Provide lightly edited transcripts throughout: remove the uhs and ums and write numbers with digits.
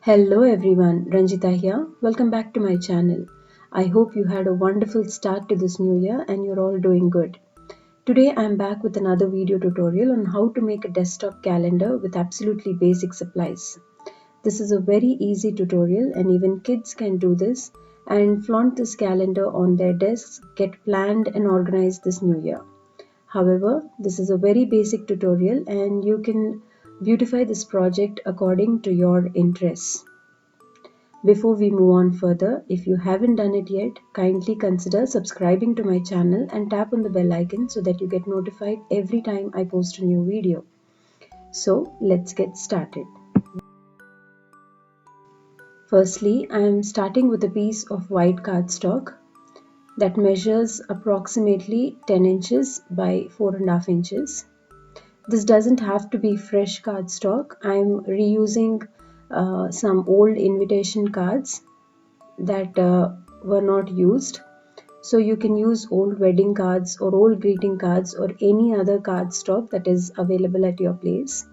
Hello everyone, Ranjitha here. Welcome back to my channel. I hope you had a wonderful start to this new year and you're all doing good. Today I am back with another video tutorial on how to make a desktop calendar with absolutely basic supplies. This is a very easy tutorial and even kids can do this and flaunt this calendar on their desks, get planned and organized this new year. However, this is a very basic tutorial and you can beautify this project according to your interests. Before we move on further, if you haven't done it yet, kindly consider subscribing to my channel and tap on the bell icon so that you get notified every time I post a new video. So let's get started. Firstly, I am starting with a piece of white cardstock that measures approximately 10 inches by 4.5 inches. This doesn't have to be fresh cardstock. I'm reusing some old invitation cards that were not used. So you can use old wedding cards or old greeting cards or any other cardstock that is available at your place.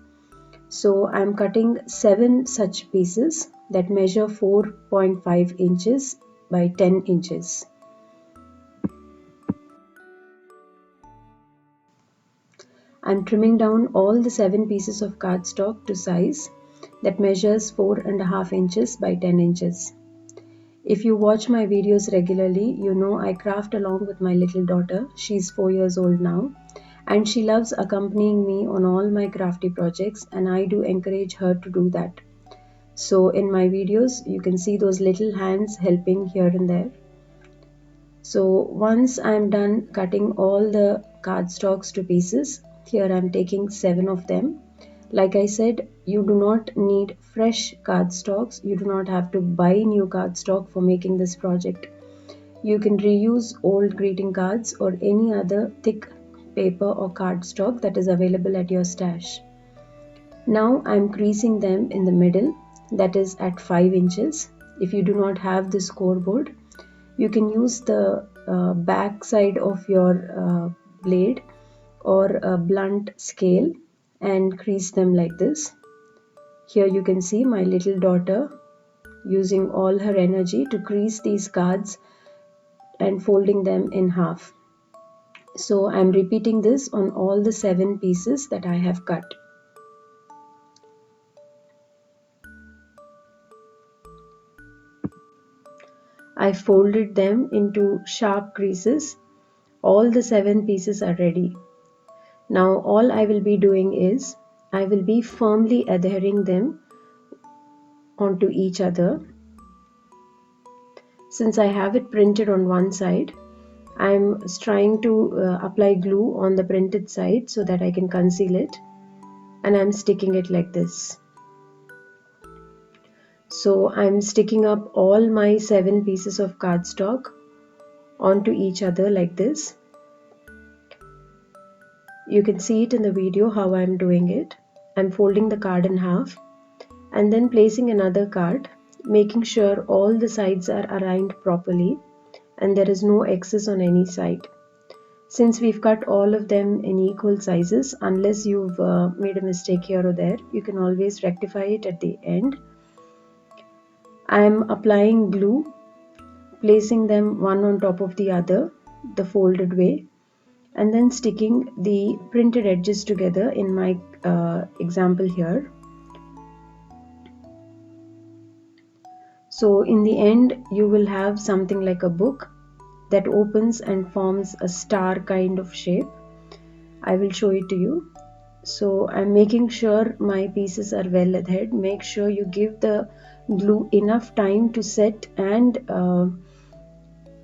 So I'm cutting 7 such pieces that measure 4.5 inches by 10 inches. I'm trimming down all the 7 pieces of cardstock to size that measures 4.5 inches by 10 inches. If you watch my videos regularly, you know I craft along with my little daughter. She's 4 years old now and she loves accompanying me on all my crafty projects, and I do encourage her to do that. So in my videos, you can see those little hands helping here and there. So once I'm done cutting all the cardstocks to pieces, here I'm taking 7 of them. Like I said, you do not need fresh cardstocks. You do not have to buy new cardstock for making this project. You can reuse old greeting cards or any other thick paper or cardstock that is available at your stash. Now I'm creasing them in the middle, that is at 5 inches. If you do not have this scoreboard, you can use the back side of your blade or a blunt scale and crease them like this. Here you can see my little daughter using all her energy to crease these cards and folding them in half. So I'm repeating this on all the 7 pieces that I have cut. I folded them into sharp creases. All the 7 pieces are ready. Now all I will be doing is I will be firmly adhering them onto each other. Since I have it printed on one side, I'm trying to apply glue on the printed side so that I can conceal it, and I'm sticking it like this. So I'm sticking up all my 7 pieces of cardstock onto each other like this. You can see it in the video how I'm doing it. I'm folding the card in half and then placing another card, making sure all the sides are aligned properly and there is no excess on any side. Since we've cut all of them in equal sizes, unless you've made a mistake here or there, you can always rectify it at the end. I'm applying glue, placing them one on top of the other, the folded way, and then sticking the printed edges together in my example here. So in the end, you will have something like a book that opens and forms a star kind of shape. I will show it to you. So I'm making sure my pieces are well adhered. Make sure you give the glue enough time to set and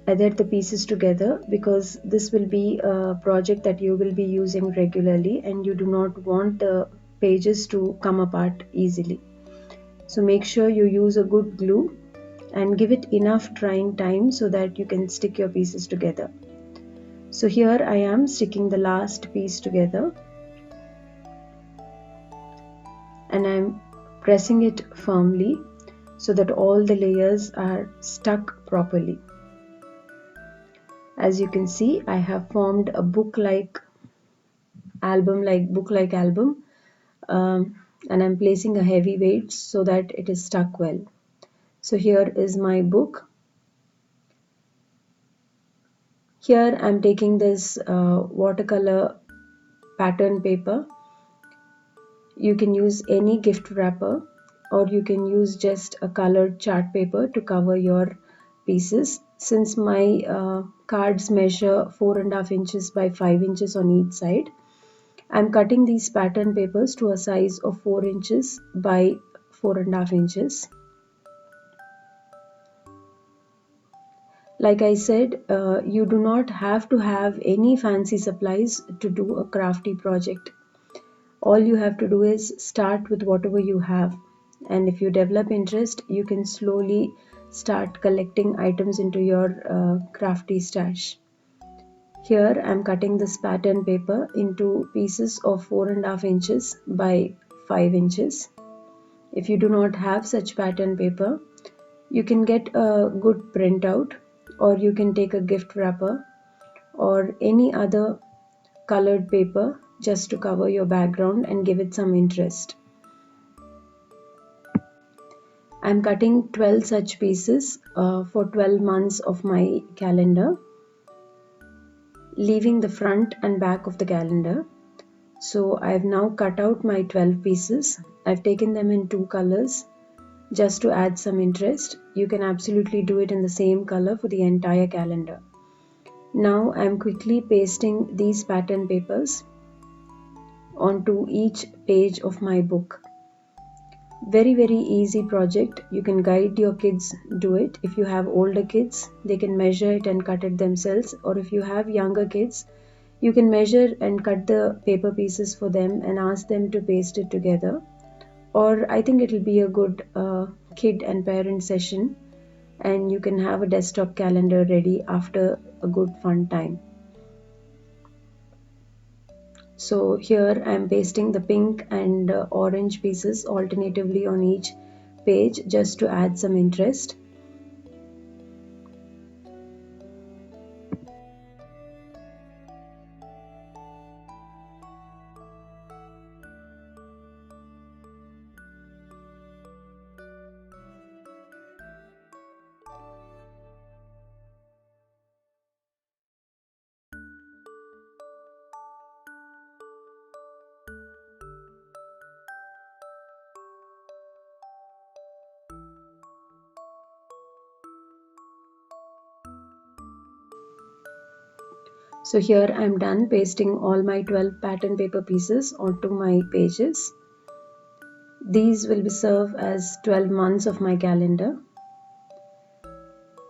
adhere the pieces together, because this will be a project that you will be using regularly and you do not want the pages to come apart easily. So make sure you use a good glue and give it enough drying time so that you can stick your pieces together. So here I am sticking the last piece together and I'm pressing it firmly so that all the layers are stuck properly. As you can see, I have formed a book-like album. and I'm placing a heavy weight so that it is stuck well. So here is my book. Here I'm taking this watercolor pattern paper. You can use any gift wrapper, or you can use just a colored chart paper to cover your pieces. Since my cards measure 4.5 inches by 5 inches on each side, I'm cutting these pattern papers to a size of 4 inches by 4.5 inches. Like I said, you do not have to have any fancy supplies to do a crafty project. All you have to do is start with whatever you have, and if you develop interest, you can slowly start collecting items into your crafty stash. Here I'm cutting this pattern paper into pieces of 4.5 inches by 5 inches. If you do not have such pattern paper, you can get a good printout, or you can take a gift wrapper or any other colored paper just to cover your background and give it some interest. I'm cutting 12 such pieces for 12 months of my calendar, leaving the front and back of the calendar. So I've now cut out my 12 pieces. I've taken them in two colors just to add some interest. You can absolutely do it in the same color for the entire calendar. Now I'm quickly pasting these pattern papers onto each page of my book. Very easy project. You can guide your kids do it. If you have older kids, they can measure it and cut it themselves, or if you have younger kids, you can measure and cut the paper pieces for them and ask them to paste it together. Or I think it will be a good kid and parent session, and you can have a desktop calendar ready after a good fun time. So here I am pasting the pink and orange pieces alternatively on each page just to add some interest. So here I am done pasting all my 12 pattern paper pieces onto my pages. These will be served as 12 months of my calendar.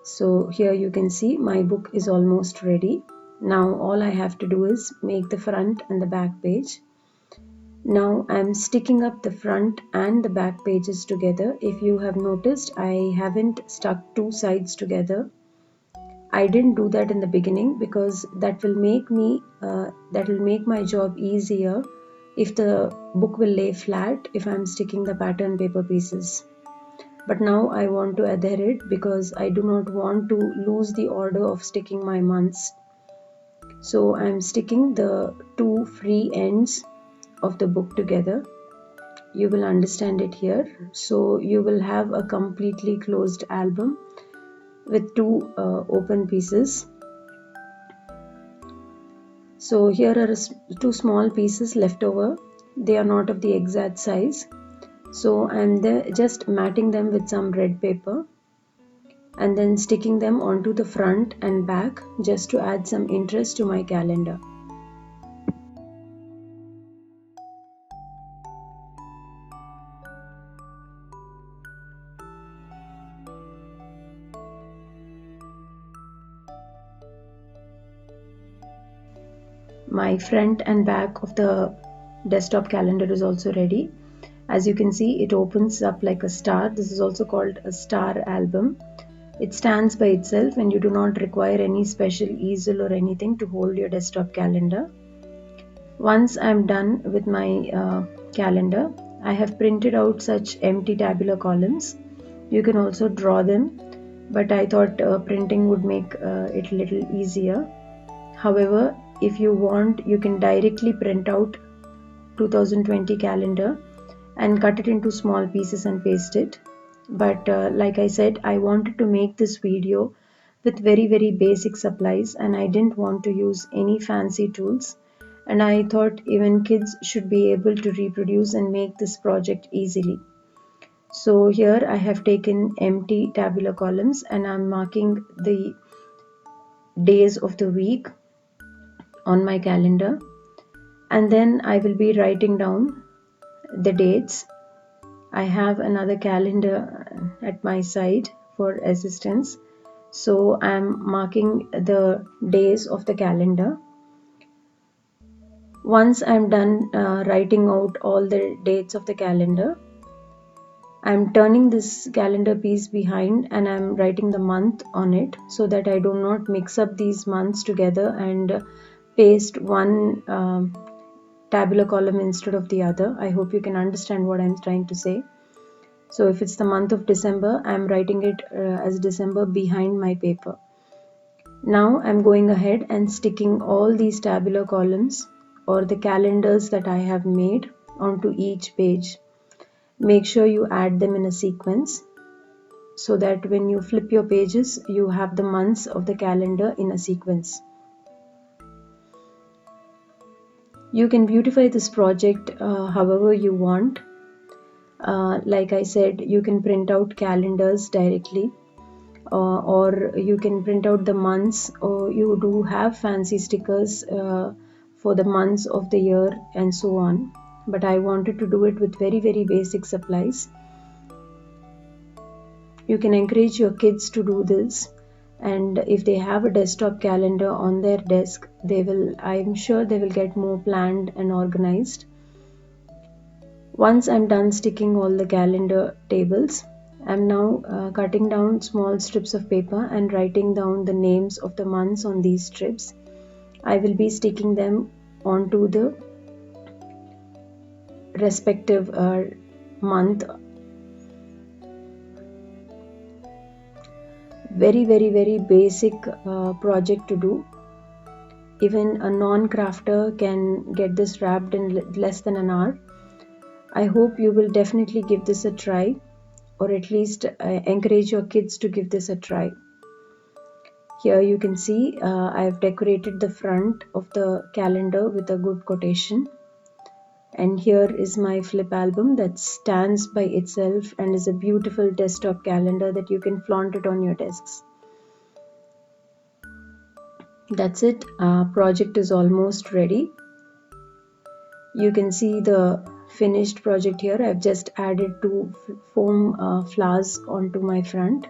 So here you can see my book is almost ready. Now all I have to do is make the front and the back page. Now I'm sticking up the front and the back pages together. If you have noticed, I haven't stuck two sides together. I didn't do that in the beginning because that will make my job easier if the book will lay flat if I'm sticking the pattern paper pieces. But now I want to adhere it because I do not want to lose the order of sticking my months. So I'm sticking the two free ends of the book together. You will understand it here. So you will have a completely closed album with two open pieces. So here are two small pieces left over. They are not of the exact size. So I'm just matting them with some red paper and then sticking them onto the front and back just to add some interest to my calendar. My front and back of the desktop calendar is also ready. As you can see, it opens up like a star. This is also called a star album. It stands by itself and you do not require any special easel or anything to hold your desktop calendar. Once I'm done with my calendar, I have printed out such empty tabular columns. You can also draw them, but I thought printing would make it a little easier. However, if you want, you can directly print out 2020 calendar and cut it into small pieces and paste it. But like I said, I wanted to make this video with very basic supplies, and I didn't want to use any fancy tools, and I thought even kids should be able to reproduce and make this project easily. So here I have taken empty tabular columns and I'm marking the days of the week on my calendar, and then I will be writing down the dates. I have another calendar at my side for assistance, so I'm marking the days of the calendar. Once I'm done writing out all the dates of the calendar, I'm turning this calendar piece behind and I'm writing the month on it so that I do not mix up these months together and paste one tabular column instead of the other. I hope you can understand what I'm trying to say. So if it's the month of December, I'm writing it as December behind my paper. Now I'm going ahead and sticking all these tabular columns or the calendars that I have made onto each page. Make sure you add them in a sequence so that when you flip your pages, you have the months of the calendar in a sequence. You can beautify this project however you want. Like I said, you can print out calendars directly, or you can print out the months, or you do have fancy stickers for the months of the year and so on. But I wanted to do it with very basic supplies. You can encourage your kids to do this, and if they have a desktop calendar on their desk, I'm sure they will get more planned and organized. Once I'm done sticking all the calendar tables, I'm now cutting down small strips of paper and writing down the names of the months on these strips. I will be sticking them onto the respective month. Very basic project to do. Even a non-crafter can get this wrapped in less than an hour. I hope you will definitely give this a try, or at least encourage your kids to give this a try. Here you can see I have decorated the front of the calendar with a good quotation. And here is my flip album that stands by itself and is a beautiful desktop calendar that you can flaunt it on your desks. That's it. Project is almost ready. You can see the finished project here. I've just added 2 foam flowers onto my front.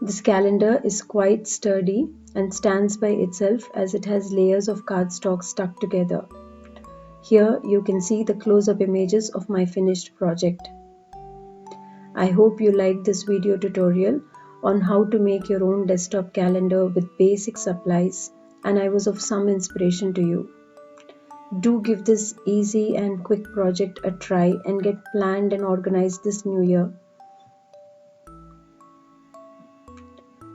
This calendar is quite sturdy and stands by itself as it has layers of cardstock stuck together. Here you can see the close-up images of my finished project. I hope you liked this video tutorial on how to make your own desktop calendar with basic supplies, and I was of some inspiration to you. Do give this easy and quick project a try and get planned and organized this new year.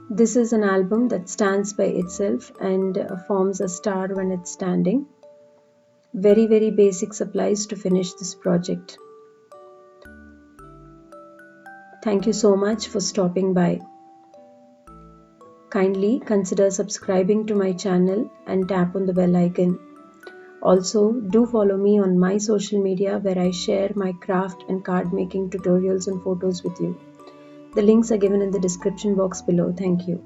This is an album that stands by itself and forms a star when it's standing. Very basic supplies to finish this project. Thank you so much for stopping by. Kindly consider subscribing to my channel and tap on the bell icon. Also, do follow me on my social media where I share my craft and card making tutorials and photos with you. The links are given in the description box below. Thank you.